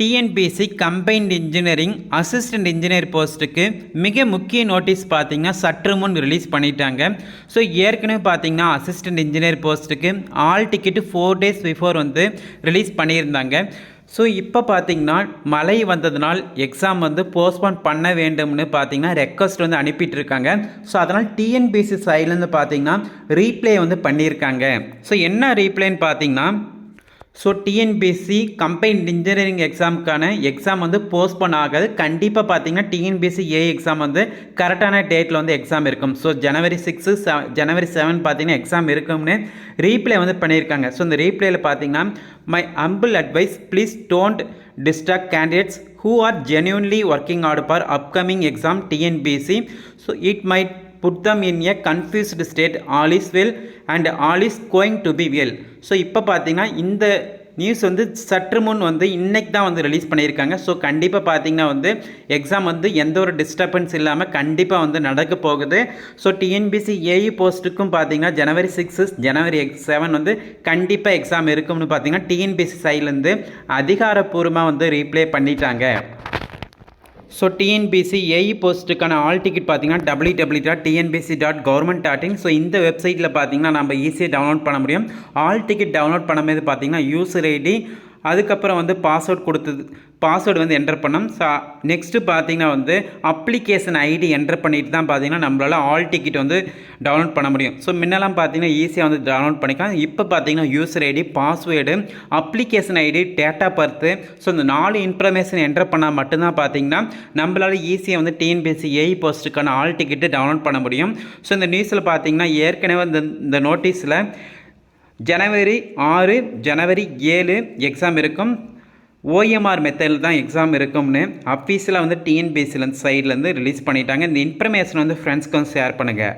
TNPSC combined engineering assistant engineer போஸ்ட்டுக்கு மிக முக்கிய நோட்டீஸ் பார்த்தீங்கன்னா சற்று முன் ரிலீஸ் பண்ணிட்டாங்க. ஸோ ஏற்கனவே பார்த்தீங்கன்னா அசிஸ்டன்ட் இன்ஜினியர் போஸ்ட்டுக்கு ஆல் டிக்கெட்டு 4 days பிஃபோர் வந்து ரிலீஸ் பண்ணியிருந்தாங்க. ஸோ இப்போ பார்த்தீங்கன்னா மழை வந்ததுனால் எக்ஸாம் வந்து போஸ்ட்போன் பண்ண வேண்டும்னு பார்த்தீங்கன்னா ரெக்வஸ்ட் வந்து அனுப்பிட்டுருக்காங்க. ஸோ அதனால் டிஎன்பிஎஸ்சி சைட்லேருந்து பார்த்தீங்கன்னா ரீப்ளே வந்து பண்ணியிருக்காங்க. ஸோ என்ன ரீப்ளேன்னு பார்த்தீங்கன்னா டிஎன்பிஎஸ்சி கம்பைன்ட் இன்ஜினியரிங் எக்ஸாமுக்கான எக்ஸாம் வந்து போஸ்ட்போன் ஆகாது. கண்டிப்பாக பார்த்தீங்கன்னா டிஎன்பிஎஸ்சி எக்ஸாம் வந்து கரெக்டான டேட்டில் வந்து எக்ஸாம் இருக்கும். ஸோ January 6 January 7 பார்த்தீங்கன்னா எக்ஸாம் இருக்கும்னு ரீப்ளே வந்து பண்ணியிருக்காங்க. ஸோ இந்த ரீப்ளேயில் பார்த்தீங்கன்னா my humble advice please don't distract candidates who are genuinely working hard for upcoming exam TNPSC. So it might put them in a confused state. All is well and all is going to be well. So இப்போ பார்த்தீங்கன்னா இந்த news வந்து சற்று முன் வந்து இன்றைக்கி தான் வந்து ரிலீஸ் பண்ணியிருக்காங்க. ஸோ கண்டிப்பாக பார்த்தீங்கன்னா வந்து எக்ஸாம் வந்து எந்த ஒரு டிஸ்டர்பன்ஸ் இல்லாமல் கண்டிப்பாக வந்து நடக்க போகுது. ஸோ டிஎன்பிஎஸ்சி போஸ்ட்டுக்கும் பார்த்தீங்கன்னா January 6 January 7 வந்து கண்டிப்பாக எக்ஸாம் இருக்கும்னு பார்த்தீங்கன்னா டிஎன்பிஎஸ்சி சைட்லேருந்து அதிகாரப்பூர்வமாக வந்து ரீப்ளே பண்ணிட்டாங்க. ஸோ டிஎன்பிஎஸ்சி போஸ்ட்டுக்கான ஆல் டிக்கெட் பார்த்தீங்கன்னா www.tnbsc.government.in. ஸோ இந்த வெப்சைட்டில் பார்த்தீங்கன்னா நம்ம ஈஸியாக டவுன்லோட் பண்ண முடியும். ஆல் டிக்கெட் டவுன்லோட் பண்ணும்போது பார்த்தீங்கன்னா யூசர் ஐடி அதுக்கப்புறம் வந்து பாஸ்வேர்டு வந்து என்டர் பண்ணோம். நெக்ஸ்ட்டு பார்த்தீங்கன்னா வந்து அப்ளிகேஷன் ஐடி என்டர் பண்ணிட்டு தான் பார்த்தீங்கன்னா நம்மளால் ஆல் டிக்கெட் வந்து டவுன்லோட் பண்ண முடியும். ஸோ முன்னெல்லாம் பார்த்தீங்கன்னா ஈஸியாக வந்து டவுன்லோட் பண்ணிக்கலாம். இப்போ பார்த்தீங்கன்னா user ID, password, application ID, date of birth, so இந்த 4 இன்ஃபர்மேஷன் என்டர் பண்ணால் மட்டும்தான் பார்த்தீங்கன்னா நம்மளால் ஈஸியாக வந்து டிஎன்பிஎஸ்சி போஸ்ட்டுக்கான ஆல் டிக்கெட்டு டவுன்லோட் பண்ண முடியும். ஸோ இந்த நியூஸில் பார்த்தீங்கன்னா ஏற்கனவே இந்த நோட்டீஸில் January 6 January 7 எக்ஸாம் இருக்கும். ஓஎம்ஆர் மெத்தடில் தான் எக்ஸாம் இருக்கும்னு அஃபீஷியலாக வந்து டிஎன்பிஎஸ்சிலேருந்து சைட்லேருந்து ரிலீஸ் பண்ணிட்டாங்க. இந்த இன்ஃபர்மேஷன் வந்து ஃப்ரெண்ட்ஸ்க்கு வந்து ஷேர் பண்ணுங்கள்.